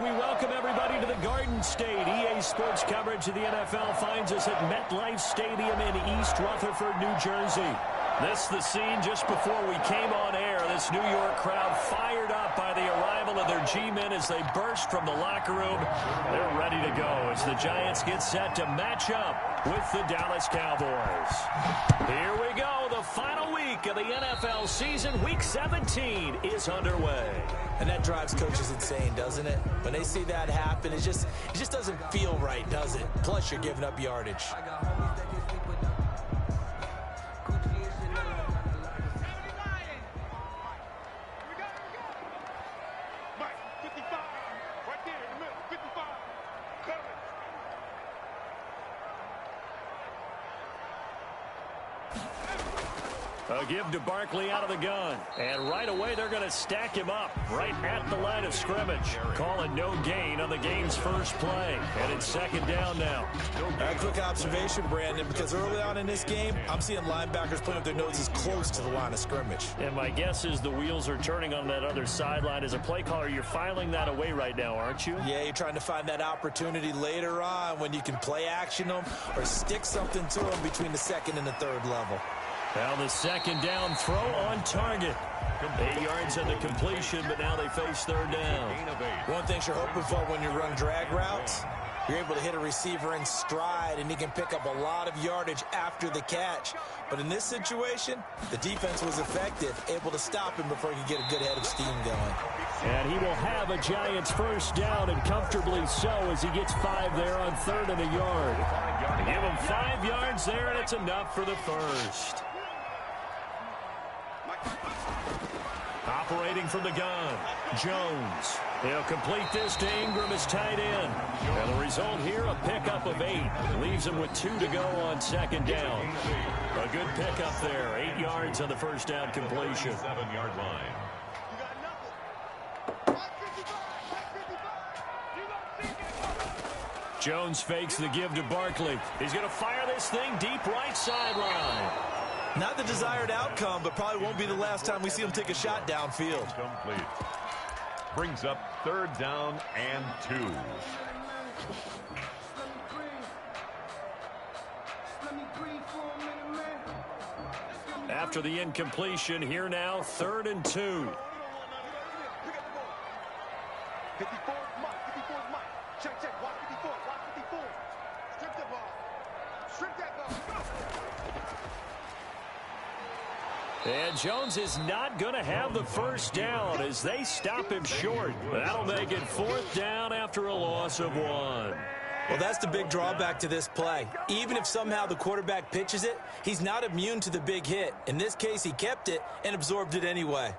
We welcome everybody to the Garden State. EA Sports coverage of the NFL finds us at MetLife Stadium in East Rutherford, New Jersey. This is the scene just before we came on air. This New York crowd fired up by the arrival of their G-men as they burst from the locker room. They're ready to go as the Giants get set to match up with the Dallas Cowboys. Here we go. The final week of the NFL season. Week 17 is underway. And that drives coaches insane, doesn't it? When they see that happen, it just doesn't feel right, does it? Plus, you're giving up yardage. A give to Barkley out of the gun. And right away, they're going to stack him up right at the line of scrimmage. Calling no gain on the game's first play. And it's second down now. A quick observation, Brandon, because early on in this game, I'm seeing linebackers putting up their noses close to the line of scrimmage. And my guess is the wheels are turning on that other sideline. As a play caller, you're filing that away right now, aren't you? Yeah, you're trying to find that opportunity later on when you can play action them or stick something to them between the second and the third level. Now the second down throw on target. 8 yards on the completion, but now they face third down. One thing you're hoping for when you run drag routes, you're able to hit a receiver in stride, and he can pick up a lot of yardage after the catch. But in this situation, the defense was effective, able to stop him before he could get a good head of steam going. And he will have a Giants first down, and comfortably so, as he gets 5 there on third and a yard. They give him 5 yards there, and it's enough for the first. Operating from the gun, Jones. He'll complete this to Ingram as tight end. And the result here, a pickup of 8. Leaves him with 2 to go on second down. A good pickup there. 8 yards on the first down completion. 7-yard line. Jones fakes the give to Barkley. He's going to fire this thing deep right sideline. Not the desired outcome, but probably won't be the last time we see him take a shot downfield. Complete. Brings up third down and 2. After the incompletion, here now, 3rd and 2. 54, Mike. 54 is Mike. Check. Watch 54. Watch 54. Strip the ball. Strip that ball. And Jones is not going to have the first down as they stop him short. That'll make it 4th down after a loss of 1. Well, that's the big drawback to this play. Even if somehow the quarterback pitches it, he's not immune to the big hit. In this case, he kept it and absorbed it anyway.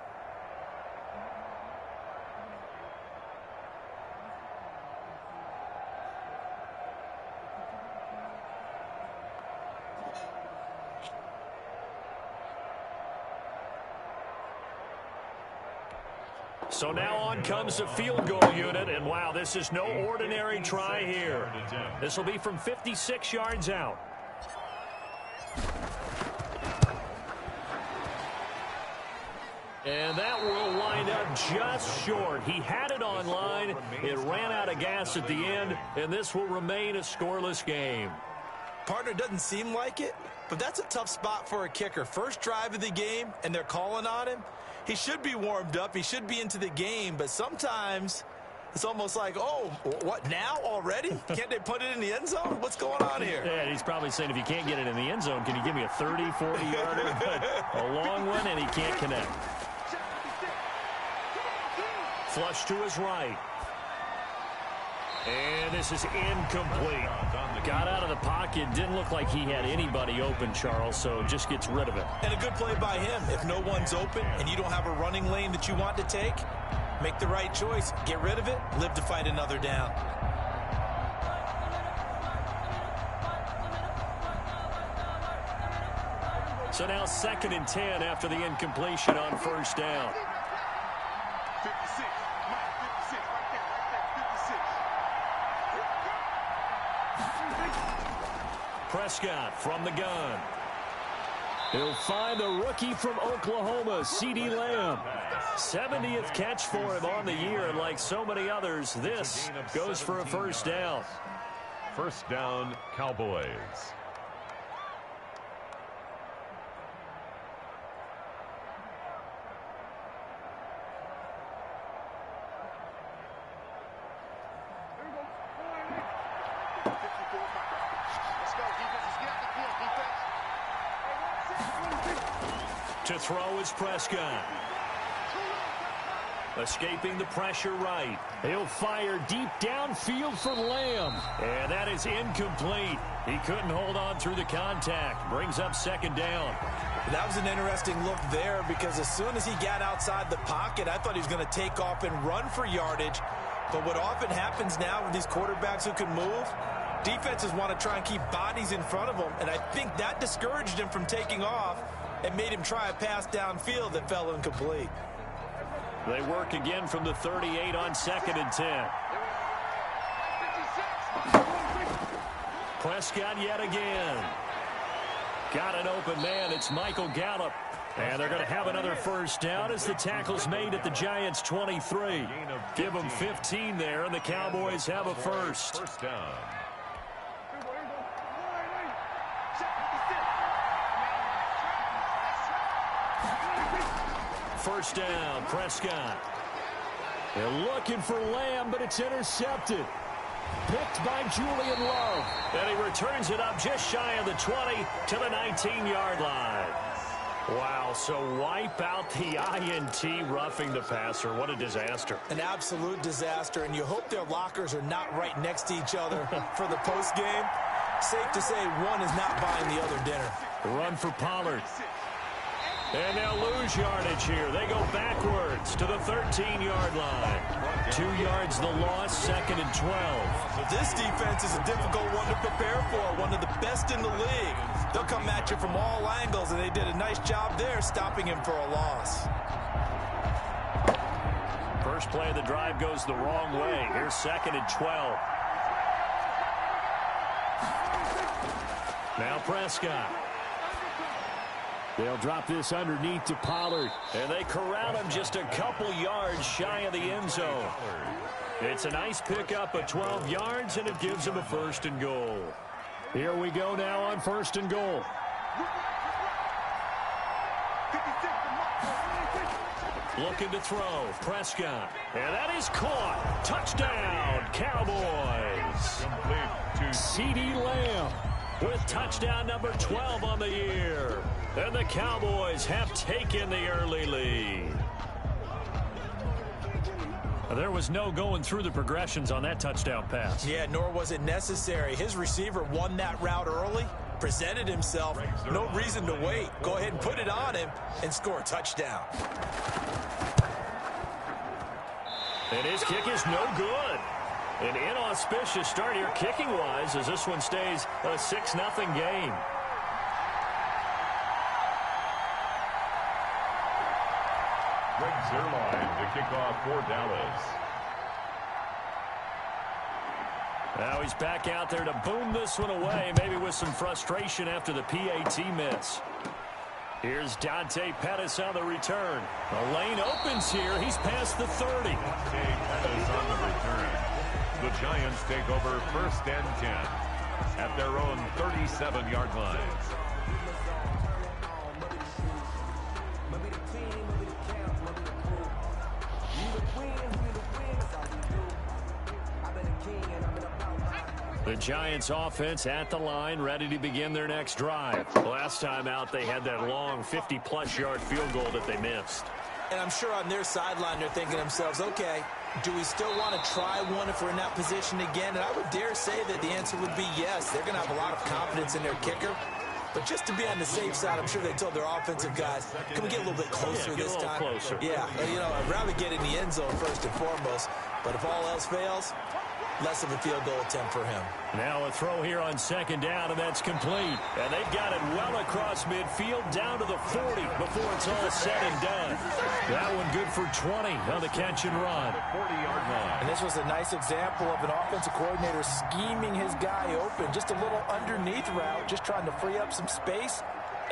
So now on comes the field goal unit, and wow, this is no ordinary try here. This will be from 56 yards out. And that will wind up just short. He had it on line. It ran out of gas at the end, and this will remain a scoreless game. Partner, doesn't seem like it, but that's a tough spot for a kicker. First drive of the game, and they're calling on him. He should be warmed up. He should be into the game, but sometimes it's almost like, oh, what, now already? Can't they put it in the end zone? What's going on here? Yeah, he's probably saying, if you can't get it in the end zone, can you give me a 30, 40-yarder? But a long one, and he can't connect. Flush to his right. And this is incomplete. Got out of the pocket. Didn't look like he had anybody open, Charles, so just gets rid of it. And a good play by him. If no one's open and you don't have a running lane that you want to take, make the right choice. Get rid of it. Live to fight another down. So now 2nd and 10 after the incompletion on first down. 56. Mike, 56. Right there. 56. Prescott from the gun. He'll find the rookie from Oklahoma, CeeDee Lamb. 70th catch for him on the year, and like so many others, this goes for a first down. First down, Cowboys. To throw is Prescott. Escaping the pressure right. He'll fire deep downfield for Lamb. And that is incomplete. He couldn't hold on through the contact. Brings up second down. That was an interesting look there because as soon as he got outside the pocket, I thought he was going to take off and run for yardage. But what often happens now with these quarterbacks who can move, defenses want to try and keep bodies in front of them. And I think that discouraged him from taking off and made him try a pass downfield that fell incomplete. They work again from the 38 on 2nd and 10. Prescott yet again. Got an open man. It's Michael Gallup. And they're going to have another first down as the tackle's made at the Giants' 23. Give them 15 there, and the Cowboys have a first. First down. First down, Prescott. They're looking for Lamb, but it's intercepted. Picked by Julian Love. And he returns it up just shy of the 20 to the 19-yard line. Wow, so wipe out the INT roughing the passer. What a disaster. An absolute disaster, and you hope their lockers are not right next to each other for the postgame. Safe to say one is not buying the other dinner. Run for Pollard. And they'll lose yardage here. They go backwards to the 13-yard line. 2 yards the loss, 2nd and 12. This defense is a difficult one to prepare for, one of the best in the league. They'll come at you from all angles, and they did a nice job there stopping him for a loss. First play of the drive goes the wrong way. Here's 2nd and 12. Now Prescott. They'll drop this underneath to Pollard. And they corral him just a couple yards shy of the end zone. It's a nice pickup of 12 yards, and it gives them a 1st and goal. Here we go now on 1st and goal. Looking to throw. Prescott. And that is caught. Touchdown, Cowboys. CeeDee Lamb with touchdown number 12 on the year. And the Cowboys have taken the early lead. There was no going through the progressions on that touchdown pass. Yeah, nor was it necessary. His receiver won that route early, presented himself. No reason to wait. Go ahead and put it on him and score a touchdown. And his kick is no good. An inauspicious start here kicking-wise as this one stays a 6-0 game. Zerline to kick off for Dallas. Now he's back out there to boom this one away, maybe with some frustration after the PAT miss. Here's Dante Pettis on the return. The lane opens here. He's past the 30. Dante Pettis on the return. The Giants take over 1st and 10 at their own 37-yard line. The Giants offense at the line, ready to begin their next drive. Last time out, they had that long 50-plus yard field goal that they missed. And I'm sure on their sideline they're thinking to themselves, okay, do we still want to try one if we're in that position again? And I would dare say that the answer would be yes. They're going to have a lot of confidence in their kicker. But just to be on the safe side, I'm sure they told their offensive guys, can we get a little bit closer this time? Closer. Yeah, you know, I'd rather get in the end zone first and foremost. But if all else fails, less of a field goal attempt for him. Now a throw here on 2nd down, and that's complete. And they've got it well across midfield down to the 40 before it's all said and done. That one good for 20 on the catch and run. 40-yard line. And this was a nice example of an offensive coordinator scheming his guy open. Just a little underneath route, just trying to free up some space.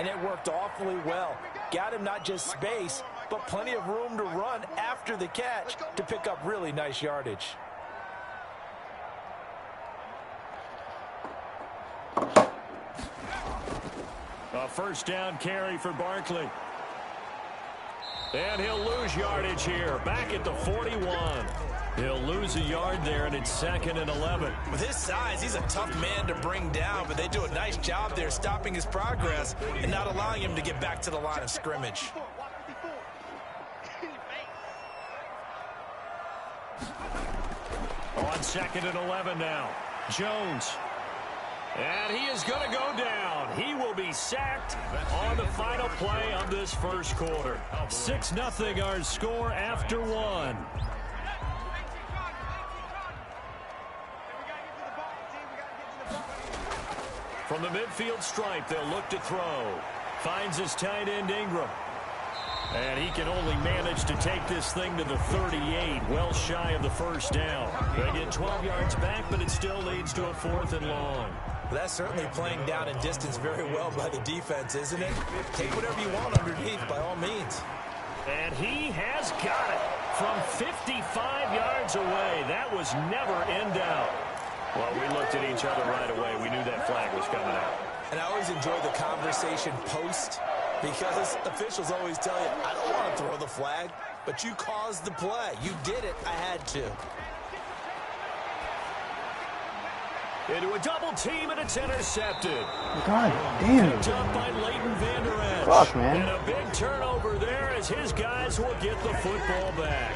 and it worked awfully well. Got him not just space, but plenty of room to run after the catch to pick up really nice yardage. A first down carry for Barkley. And he'll lose yardage here. Back at the 41. He'll lose a yard there, and it's 2nd and 11. With his size, he's a tough man to bring down, but they do a nice job there stopping his progress and not allowing him to get back to the line of scrimmage. On 2nd and 11 now. Jones. And he is going to go down. He will be sacked on the final play of this first quarter. 6-0 our score after 1. From the midfield stripe, they'll look to throw. Finds his tight end Ingram. And he can only manage to take this thing to the 38, well shy of the first down. They get 12 yards back, but it still leads to a 4th and long. That's certainly playing down in distance very well by the defense, isn't it? Take whatever you want underneath, by all means. And he has got it from 55 yards away. That was never in doubt. Well, we looked at each other right away. We knew that flag was coming out. And I always enjoy the conversation post, because officials always tell you, I don't want to throw the flag, but you caused the play. You did it. I had to. Into a double team, and it's intercepted. God damn. Picked up by Leighton Vander Esch. Fuck, man. And a big turnover there as his guys will get the football back.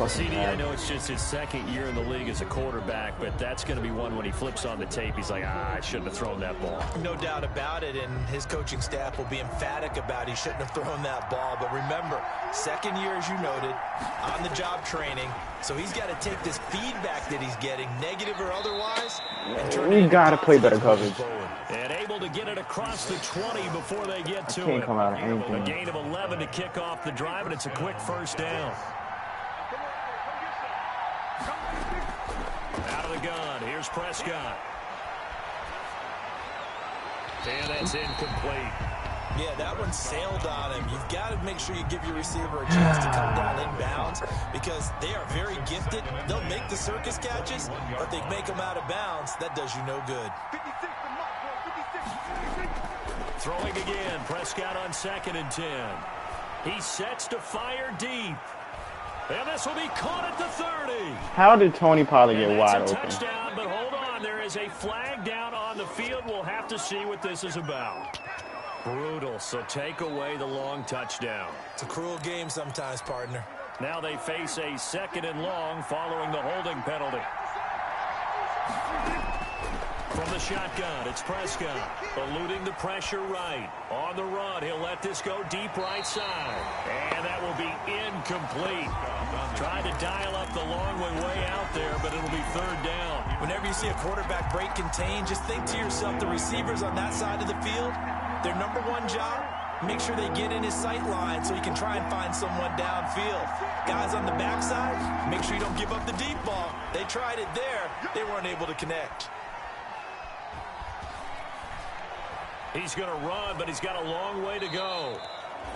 CD, I know it's just his 2nd year in the league as a quarterback, but that's going to be one when he flips on the tape. He's like, I shouldn't have thrown that ball. No doubt about it, and his coaching staff will be emphatic about he shouldn't have thrown that ball. But remember, 2nd year, as you noted, on-the-job training, so he's got to take this feedback that he's getting, negative or otherwise, and turn it. We gotta play better coverage. And able to get it across the 20 before they get to Can't it. come out of anything. A gain of 11 to kick off the drive, and it's a quick first down. Out of the gun, here's Prescott. And that's incomplete. Yeah, that one sailed on him. You've got to make sure you give your receiver a chance to come down inbounds because they are very gifted. They'll make the circus catches, but they make them out of bounds. That does you no good. Throwing again, Prescott on 2nd and 10. He sets to fire deep. And this will be caught at the 30. How did Tony Pollard get And wide that's a open? touchdown, but hold on. There is a flag down on the field. We'll have to see what this is about. Brutal, so take away the long touchdown. It's a cruel game sometimes, partner. Now they face a 2nd and long following the holding penalty. From the shotgun, it's Prescott, eluding the pressure right. On the run, he'll let this go deep right side. And that will be incomplete. Tried to dial up the long way out there, but it'll be 3rd down. Whenever you see a quarterback break contain, just think to yourself, the receivers on that side of the field, their number one job, make sure they get in his sight line so he can try and find someone downfield. Guys on the backside, make sure you don't give up the deep ball. They tried it there. They weren't able to connect. He's going to run, but he's got a long way to go.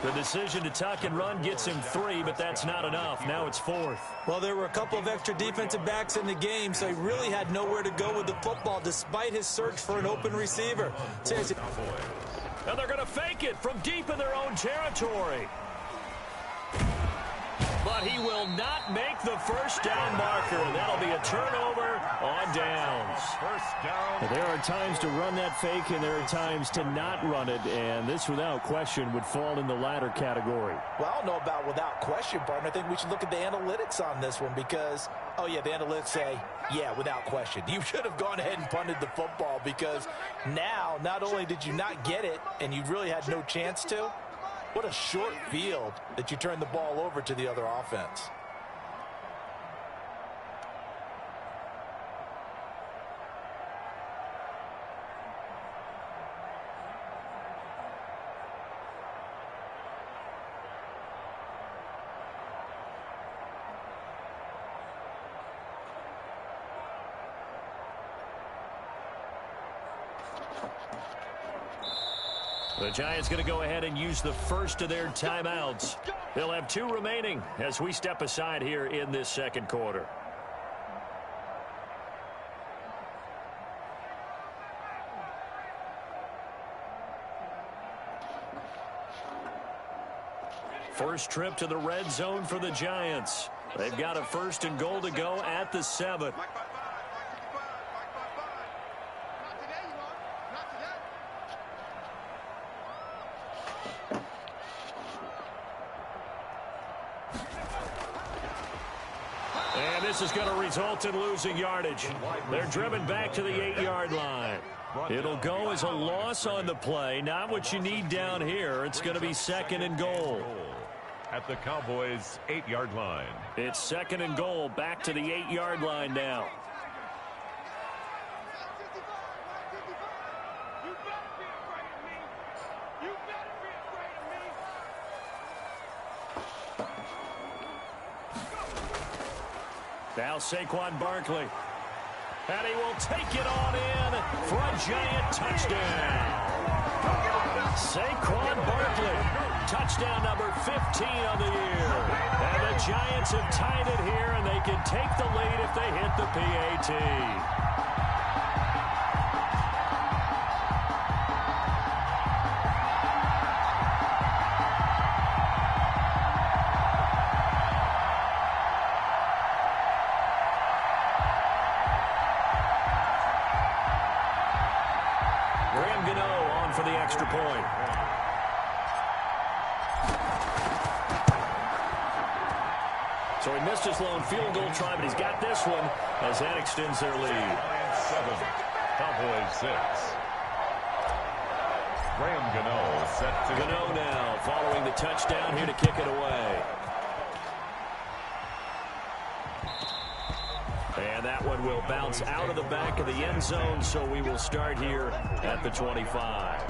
The decision to tuck and run gets him 3, but that's not enough. Now it's 4th. Well, there were a couple of extra defensive backs in the game, so he really had nowhere to go with the football despite his search for an open receiver. And they're going to fake it from deep in their own territory. But he will not make the first down marker. That'll be a turnover on downs. First down. There are times to run that fake, and there are times to not run it, and this, without question, would fall in the latter category. Well, I don't know about without question, partner. I think we should look at the analytics on this one because, oh, yeah, the analytics say, yeah, without question. You should have gone ahead and punted the football because now not only did you not get it and you really had no chance to, what a short field that you turned the ball over to the other offense. The Giants going to go ahead and use the first of their timeouts. They'll have 2 remaining as we step aside here in this second quarter. First trip to the red zone for the Giants. They've got a 1st and goal to go at the 7. And this is going to result in losing yardage. They're driven back to the 8-yard line. It'll go as a loss on the play. Not what you need down here. It's going to be 2nd and goal. At the Cowboys' 8-yard line. It's 2nd and goal. Back to the 8-yard line now. Now Saquon Barkley. And he will take it on in for a Giant touchdown. Saquon Barkley, touchdown number 15 on the year. And the Giants have tied it here, and they can take the lead if they hit the PAT. For the extra point. So he missed his lone field goal try, but he's got this one as that extends their lead. 7, Cowboys 6. Graham Gano set to Gano now following the touchdown here to kick it away. And that one will bounce out of the back of the end zone, so we will start here at the 25.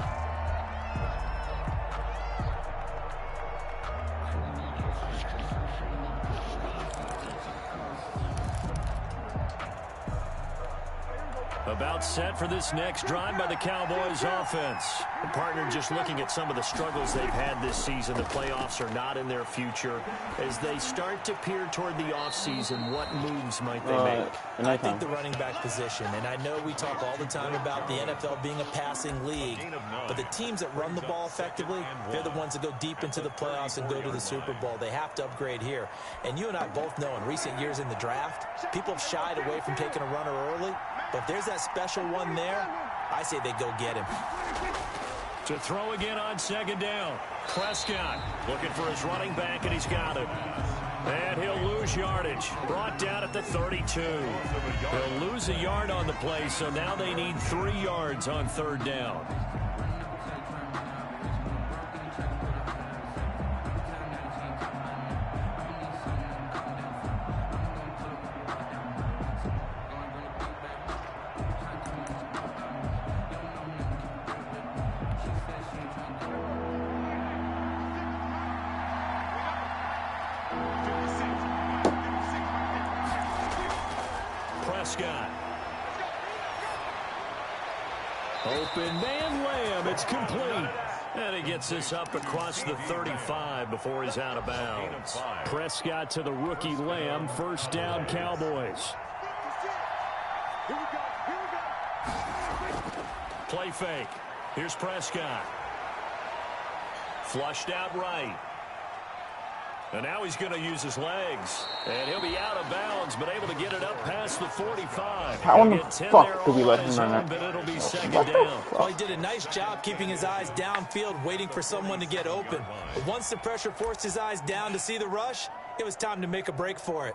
About set for this next drive by the Cowboys offense. The partner just looking at some of the struggles they've had this season. The playoffs are not in their future. As they start to peer toward the offseason, what moves might they make? I think the running back position, and I know we talk all the time about the NFL being a passing league, but the teams that run the ball effectively, they're the ones that go deep into the playoffs and go to the Super Bowl. They have to upgrade here. And you and I both know in recent years in the draft, people have shied away from taking a runner early. But if there's that special one there, I say they go get him. To throw again on 2nd down. Prescott looking for his running back, and he's got it. And he'll lose yardage. Brought down at the 32. He'll lose a yard on the play, so now they need 3 yards on 3rd down. Prescott. Open man Lamb. It's complete. And he gets this up across the 35 before he's out of bounds. Prescott to the rookie Lamb. 1st down Cowboys. Play fake. Here's Prescott. Flushed out right. And now he's going to use his legs. And he'll be out of bounds, but able to get it up past the 45. How in the fuck do we let him run that? But it'll be 2nd down. Well, he did a nice job keeping his eyes downfield, waiting for someone to get open. But once the pressure forced his eyes down to see the rush, it was time to make a break for it.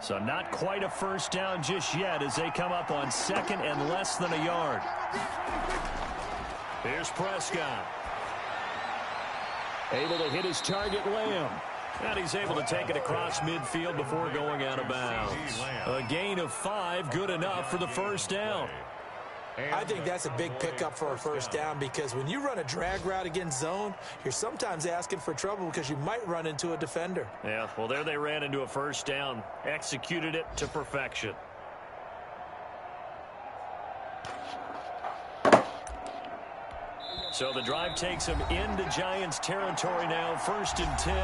So not quite a 1st down just yet as they come up on 2nd and less than a yard. Here's Prescott. Able to hit his target, Lamb. And he's able to take it across midfield before going out of bounds. A gain of 5, good enough for the 1st down. I think that's a big pickup for a first down because when you run a drag route against zone, you're sometimes asking for trouble because you might run into a defender. Yeah, well, there they ran into a first down. Executed it to perfection. So the drive takes them into Giants territory now. 1st and 10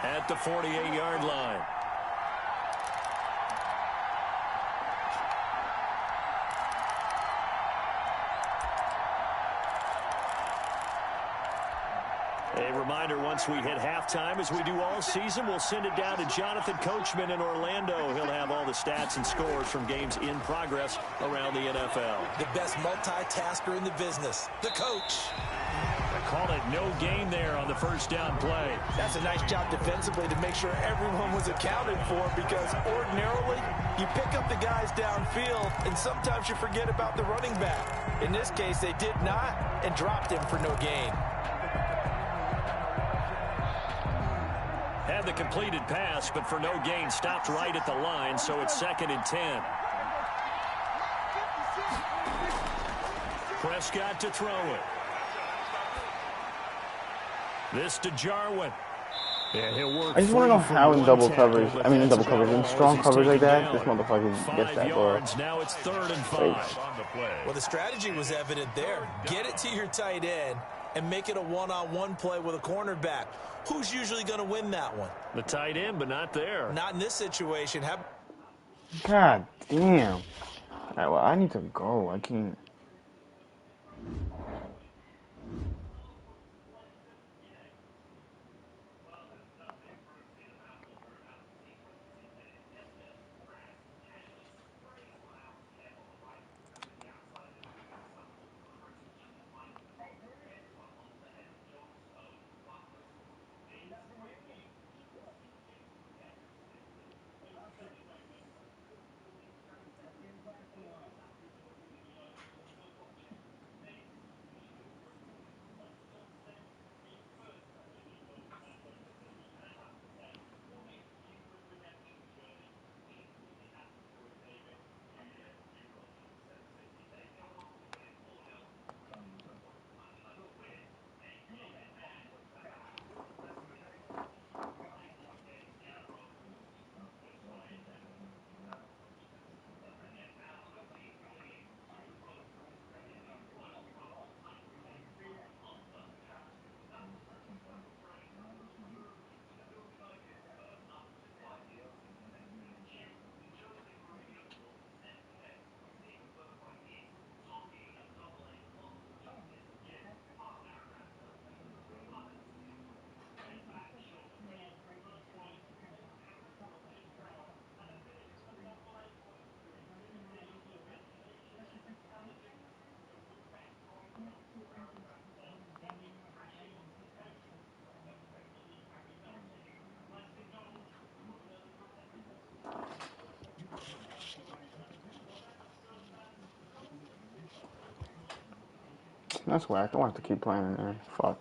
at the 48-yard line. A reminder, once we hit halftime, as we do all season, we'll send it down to Jonathan Coachman in Orlando. He'll have all the stats and scores from games in progress around the NFL. The best multitasker in the business, the coach. They call it no gain there on the first down play. That's a nice job defensively to make sure everyone was accounted for because ordinarily you pick up the guys downfield and sometimes you forget about the running back. In this case, they did not and dropped him for no gain. Had the completed pass, but for no gain, stopped right at the line, so it's 2nd and 10. Prescott to throw it. This to Jarwin. Yeah, he'll work. I just want to know how in double coverage, in strong coverage like that, this motherfucker gets that ball. Now it's 3rd and 5. Well, the strategy was evident there. Get it to your tight end and make it a one-on-one play with a cornerback. Who's usually going to win that one? The tight end, but not there. Not in this situation. God damn. All right, well, I need to go. I can't. That's whack. I want to keep playing in there. Fuck.